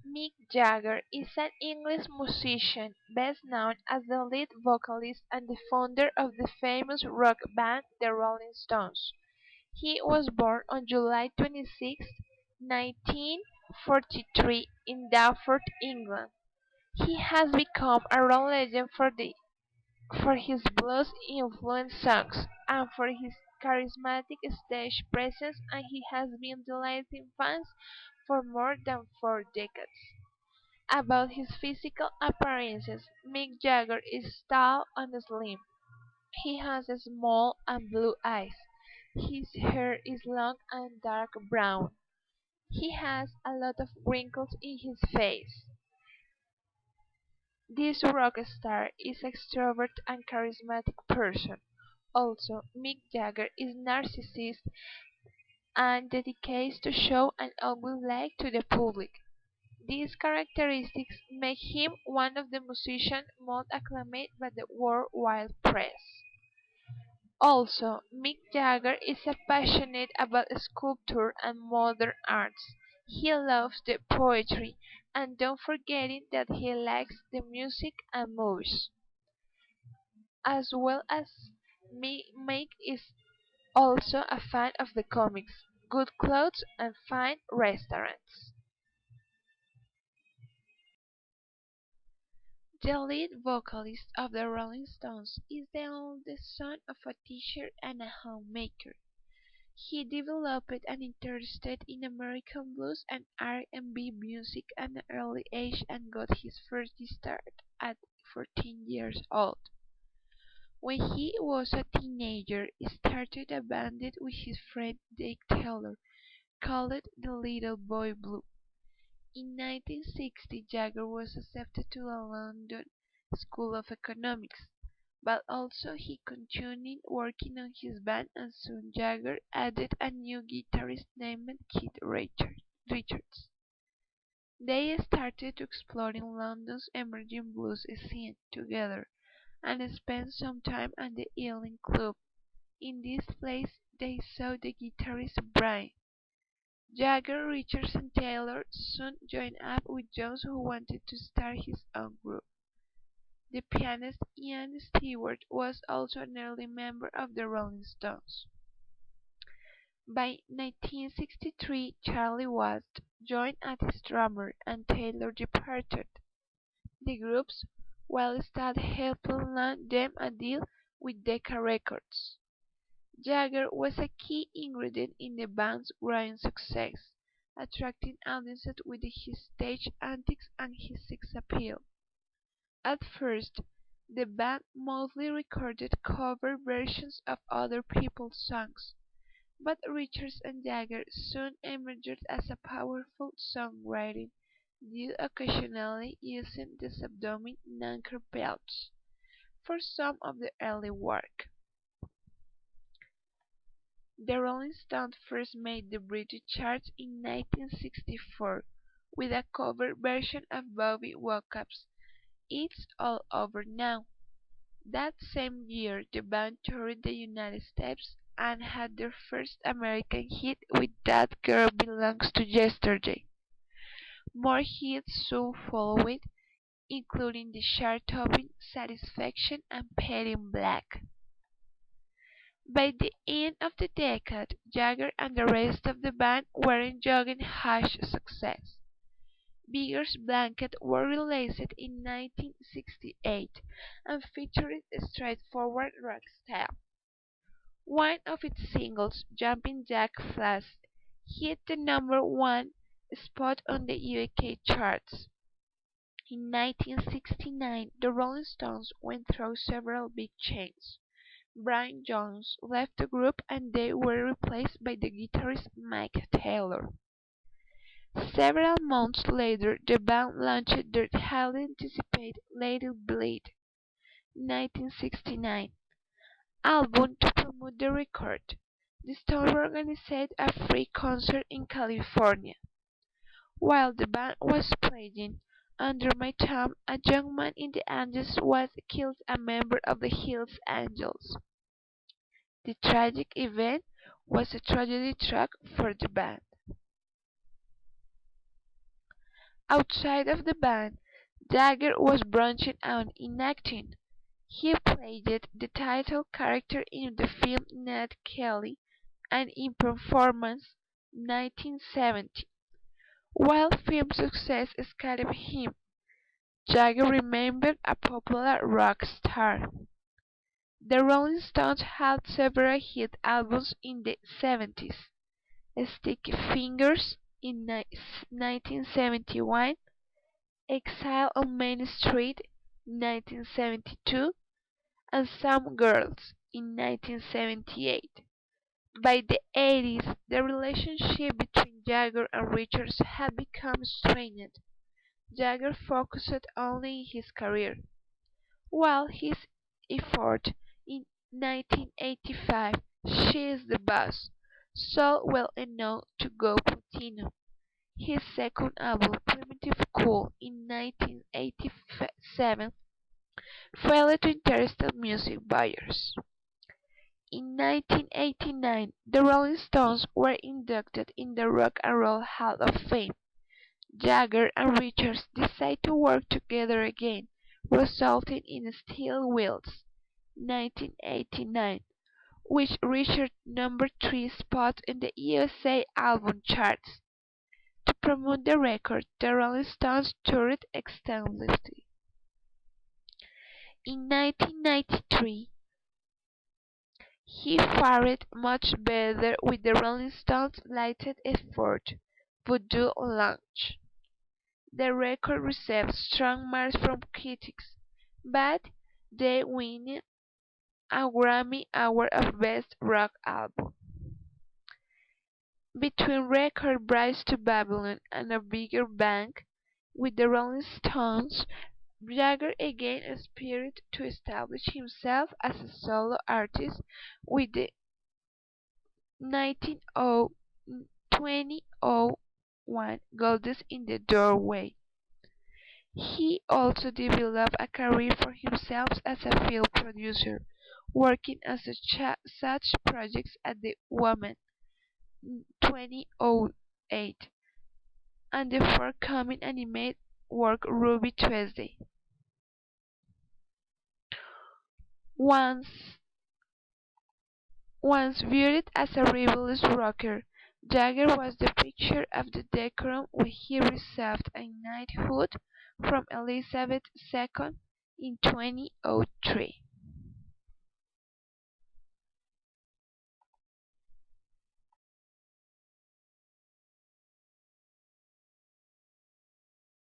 Mick Jagger is an English musician best known as the lead vocalist and the founder of the famous rock band The Rolling Stones. He was born on July 26, 1943 in Dartford, England. He has become a rock legend for his blues-influenced songs and for his charismatic stage presence, and he has been delighting fans for more than 4 decades. About his physical appearances, Mick Jagger is tall and slim. He has small and blue eyes. His hair is long and dark brown. He has a lot of wrinkles in his face. This rock star is an extrovert and charismatic person. Also, Mick Jagger is narcissist and dedicates to show and always like to the public. These characteristics make him one of the musicians most acclaimed by the worldwide press. Also, Mick Jagger is passionate about sculpture and modern arts. He loves the poetry, and don't forgetting that he likes the music and movies. As well as Mick is also a fan of the comics, good clothes, and fine restaurants. The lead vocalist of the Rolling Stones is the oldest son of a teacher and a homemaker. He developed an interest in American blues and R&B music at an early age and got his first start at 14 years old. When he was a teenager, he started a band with his friend Dick Taylor called the Little Boy Blue. In 1960, Jagger was accepted to the London School of Economics, but also he continued working on his band, and soon Jagger added a new guitarist named Richards. They started exploring London's emerging blues scene together and spent some time at the Ealing Club. In this place they saw the guitarist Brian. Jagger, Richards and Taylor soon joined up with Jones, who wanted to start his own group. The pianist Ian Stewart was also an early member of the Rolling Stones. By 1963, Charlie Watts joined as drummer and Taylor departed the groups, while Stan helped land them a deal with Decca Records. Jagger was a key ingredient in the band's growing success, attracting audiences with his stage antics and his sex appeal. At first, the band mostly recorded cover versions of other people's songs, but Richards and Jagger soon emerged as a powerful songwriting duo, occasionally using the pseudonym Nanker Belch for some of the early work. The Rolling Stones first made the British charts in 1964 with a cover version of Bobby Womack's "It's All Over Now". That same year, the band toured the United States and had their first American hit with "That Girl Belongs to Yesterday". More hits soon followed, including the chart-topping "Satisfaction" and "Paid in Black". By the end of the decade, Jagger and the rest of the band were enjoying huge success. Beggar's Blanket was released in 1968 and featured a straightforward rock style. One of its singles, "Jumping Jack Flash", hit the #1 spot on the UK charts. In 1969, the Rolling Stones went through several big changes. Brian Jones left the group and they were replaced by the guitarist Mick Taylor. Several months later, the band launched their highly anticipated "Let It Bleed" (1969) album to promote the record. The Stones organized a free concert in California. While the band was playing, under my thumb, a young man in the Andes was killed, a member of the Hells Angels. The tragic event was a tragedy track for the band. Outside of the band, Jagger was branching out in acting. He played the title character in the film Ned Kelly and in Performance 1970. While film success escaped him, Jagger remained a popular rock star. The Rolling Stones had several hit albums in the 70s. Sticky Fingers in 1971, Exile on Main Street 1972, and Some Girls in 1978. By the 80s, the relationship between Jagger and Richards had become strained. Jagger focused only on his career, while his effort in 1985, She is the Boss, sold well enough to go platinum. His second album, Primitive Cool, in 1987, failed to interest music buyers. In 1989, the Rolling Stones were inducted in the Rock and Roll Hall of Fame. Jagger and Richards decided to work together again, resulting in Steel Wheels, 1989, which reached number 3 spot in the USA album charts. To promote the record, the Rolling Stones toured extensively. In 1993, he fared much better with the Rolling Stones' latest effort, Voodoo Lounge. The record received strong marks from critics, but they won a Grammy Award of Best Rock Album. Between record Bridge to Babylon and A Bigger Bang with the Rolling Stones, Jagger again aspired to establish himself as a solo artist with the 2001 Goldust in the Doorway. He also developed a career for himself as a film producer, working on such projects as The Woman, 2008, and the forthcoming animated work Ruby Tuesday. Once viewed as a rebellious rocker, Jagger was the picture of the decorum when he received a knighthood from Elizabeth II in 2003.